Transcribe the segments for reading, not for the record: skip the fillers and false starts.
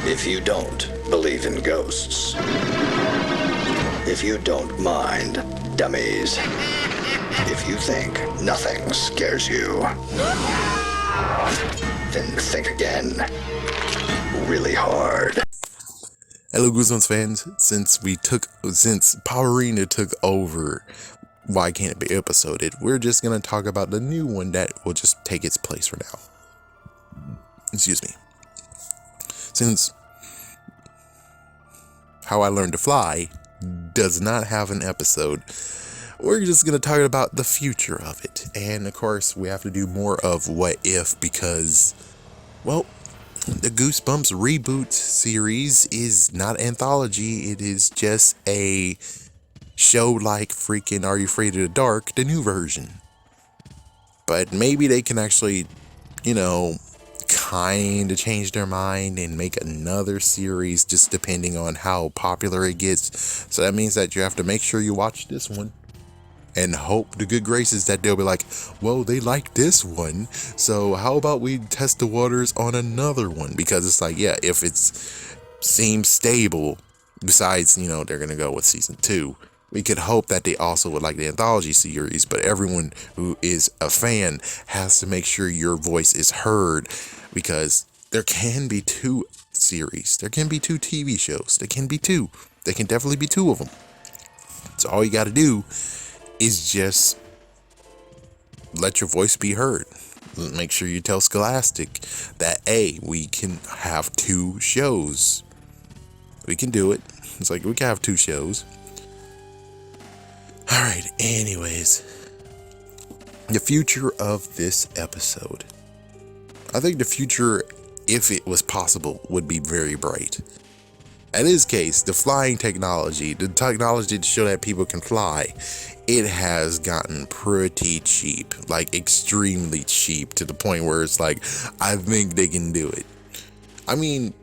If you don't believe in ghosts, if you don't mind dummies, if you think nothing scares you, then think again, really hard. Hello, Goosebumps fans. Since Power Arena took over Why Can't It Be Episoded, we're just gonna talk about the new one that will just take its place for now. Excuse me. Since How I Learned to Fly does not have an episode, we're just gonna talk about the future of it. And of course, we have to do more of What If because, well, the Goosebumps reboot series is not anthology. It is just a show like freaking Are You Afraid of the Dark, the new version. But maybe they can actually, kind of change their mind and make another series just depending on how popular it gets. So that means that you have to make sure you watch this one and hope the good graces that they'll be like, well, they like this one, so how about we test the waters on another one? Because it's like, yeah, if it seems stable, besides, they're going to go with season 2, we could hope that they also would like the anthology series, but everyone who is a fan has to make sure your voice is heard, because there can be 2 series, there can be 2 TV shows, there can be 2, there can definitely be 2 of them. So all you got to do is just let your voice be heard. Make sure you tell Scholastic that, hey, we can have 2 shows. We can do it. It's like, we can have 2 shows. Alright, anyways. The future of this episode. I think the future, if it was possible, would be very bright. In this case, the flying technology, the technology to show that people can fly, it has gotten pretty cheap, like extremely cheap, to the point where it's like, I think they can do it. I mean,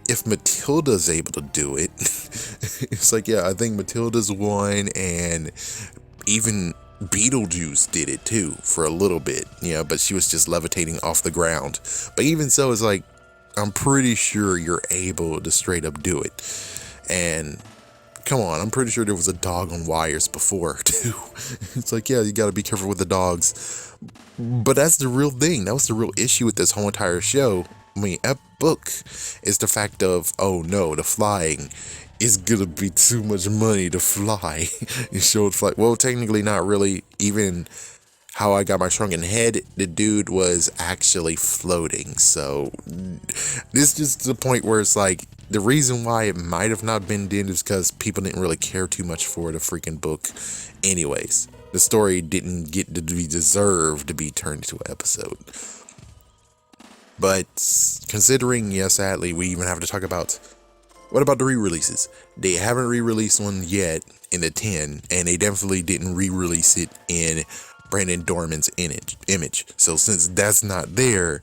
if Matilda's able to do it, it's like, yeah, I think Matilda's one, and even Beetlejuice did it too for a little bit, but she was just levitating off the ground. But even so, it's like, I'm pretty sure you're able to straight up do it. And come on, I'm pretty sure there was a dog on wires before too. It's like, yeah, you got to be careful with the dogs. But that's the real thing. That was the real issue with this whole entire show. I mean, book is the fact of, oh no, the flying is gonna be too much money to fly. You showed fly. Well, technically not really. Even How I Got My Shrunken Head, the dude was actually floating. So this is just the point where it's like, the reason why it might have not been done is because people didn't really care too much for the freaking book. Anyways, the story didn't get to be deserved to be turned into an episode. But considering, yes, sadly, we even have to talk about, what about the re-releases? They haven't re-released one yet in the 10, and they definitely didn't re-release it in Brandon Dorman's image. So since that's not there,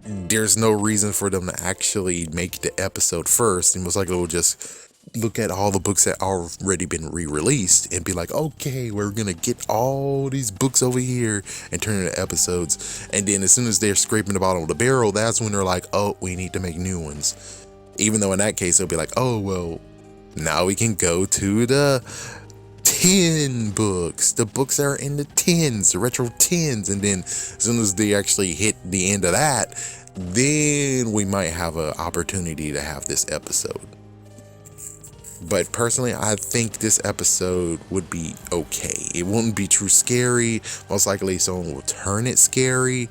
there's no reason for them to actually make the episode first, and most likely we'll just look at all the books that already been re-released and be like, okay, we're gonna get all these books over here and turn into episodes. And then as soon as they're scraping the bottom of the barrel, that's when they're like, oh, we need to make new ones. Even though in that case, they'll be like, oh, well, now we can go to the 10 books, the books that are in the 10s, the retro 10s. And then as soon as they actually hit the end of that, then we might have an opportunity to have this episode. But personally, I think this episode would be okay. It wouldn't be too scary. Most likely someone will turn it scary.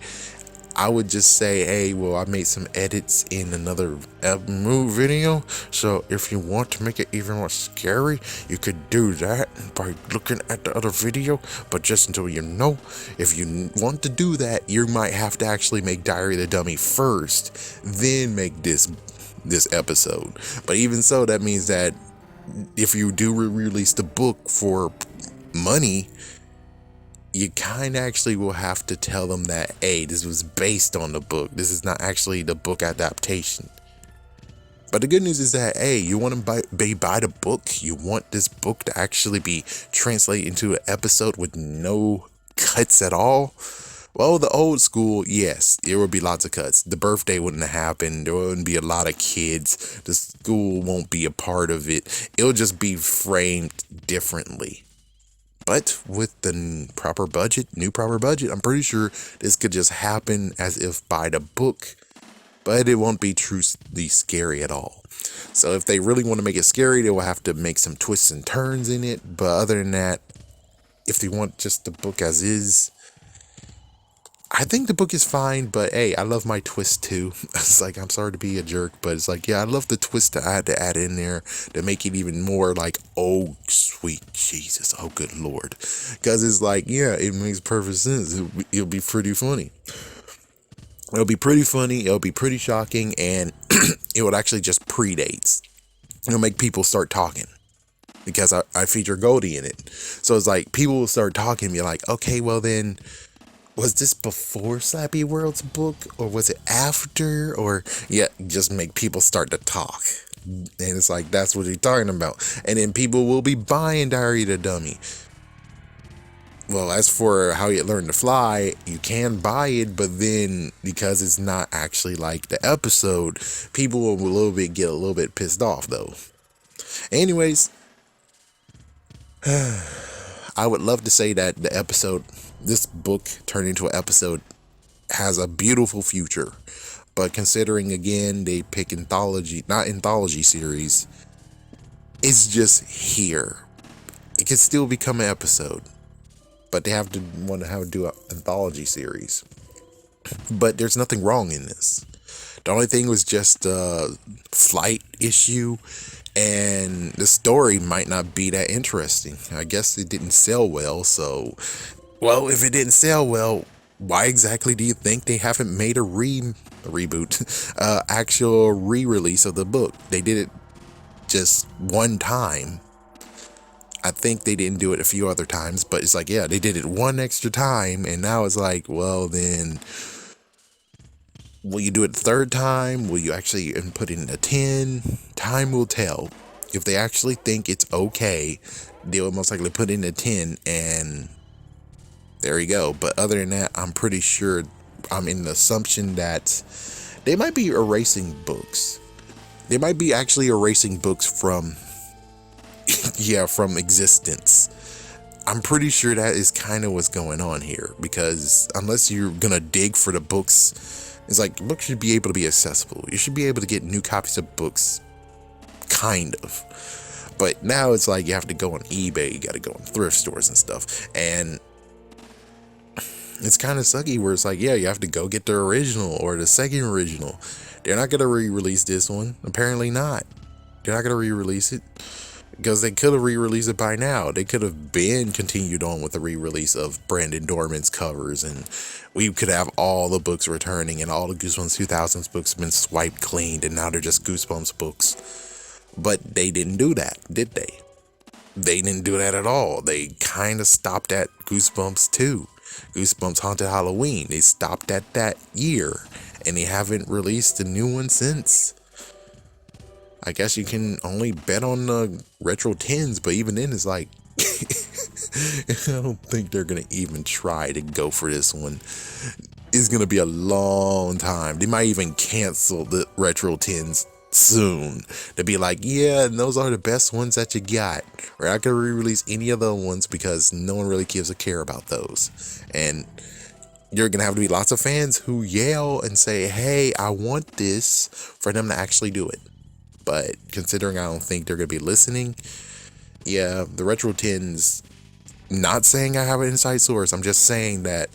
I would just say, hey, well, I made some edits in another movie video, so if you want to make it even more scary, you could do that by looking at the other video. But just until if you want to do that, you might have to actually make Diary of the Dummy first, then make this episode. But even so, that means that if you do release the book for money, you kind of actually will have to tell them that, hey, this was based on the book. This is not actually the book adaptation. But the good news is that, hey, you want to buy the book. You want this book to actually be translated into an episode with no cuts at all. Well, the old school, yes, there would be lots of cuts. The birthday wouldn't have happened. There wouldn't be a lot of kids. The school won't be a part of it. It'll just be framed differently. But with the new proper budget, I'm pretty sure this could just happen as if by the book. But it won't be truly scary at all. So if they really want to make it scary, they will have to make some twists and turns in it. But other than that, if they want just the book as is, I think the book is fine, but hey, I love my twist too. It's like, I'm sorry to be a jerk, but it's like, yeah, I love the twist that I had to add in there to make it even more like, oh, sweet Jesus, oh, good Lord. Because it's like, yeah, it makes perfect sense. It'll be pretty funny. It'll be pretty funny, it'll be pretty shocking, and it would actually just predates. It'll make people start talking. Because I feature Goldie in it. So it's like, people will start talking and be like, okay, well then, was this before Slappy World's book, or was it after? Or yeah, just make people start to talk, and it's like, that's what you're talking about. And then people will be buying Diary of the Dummy. Well, as for How You Learn to Fly, you can buy it, but then because it's not actually like the episode, people will get a little bit pissed off though. Anyways, I would love to say that this book turned into an episode, has a beautiful future. But considering again, they pick not anthology series, it's just here. It could still become an episode, but they have to do an anthology series. But there's nothing wrong in this. The only thing was just a flight issue, and the story might not be that interesting. I guess it didn't sell well, so, well, if it didn't sell well, why exactly do you think they haven't made a reboot, actual re-release of the book? They did it just one time. I think they didn't do it a few other times, but it's like, yeah, they did it one extra time, and now it's like, well, then, will you do it the third time? Will you actually put in a 10? Time will tell. If they actually think it's okay, they will most likely put in a 10, and there you go. But other than that, I'm pretty sure, I'm in the assumption that they might be erasing books. They might be actually erasing books from, yeah, from existence. I'm pretty sure that is kind of what's going on here, because unless you're gonna dig for the books, it's like, books should be able to be accessible. You should be able to get new copies of books, kind of. But now it's like you have to go on eBay, you gotta go on thrift stores and stuff, and it's kind of sucky where it's like, yeah, you have to go get the original or the second original. They're not gonna re-release this one. Apparently not. They're not gonna re-release it, because they could have re-released it by now. They could have continued on with the re-release of Brandon Dorman's covers, and we could have all the books returning, and all the Goosebumps 2000s books have been swiped cleaned, and now they're just Goosebumps books. But they didn't do that, did they? They didn't do that at all. They kind of stopped at Goosebumps 2. Goosebumps Haunted Halloween. They stopped at that year, and they haven't released a new one since. I guess you can only bet on the retro 10s, but even then it's like, I don't think they're going to even try to go for this one. It's going to be a long time. They might even cancel the retro 10s soon. To be like, yeah, those are the best ones that you got. We're not going to re-release any other ones because no one really gives a care about those. And you're going to have to be lots of fans who yell and say, hey, I want this, for them to actually do it. But considering I don't think they're going to be listening, yeah, the retro 10s, not saying I have an inside source, I'm just saying that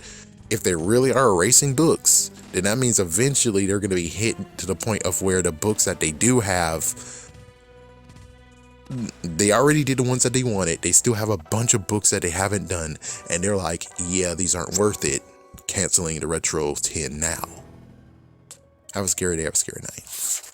if they really are erasing books, then that means eventually they're going to be hit to the point of where the books that they do have, they already did the ones that they wanted. They still have a bunch of books that they haven't done, and they're like, yeah, these aren't worth it, canceling the retro 10 now. Have a scary day, have a scary night.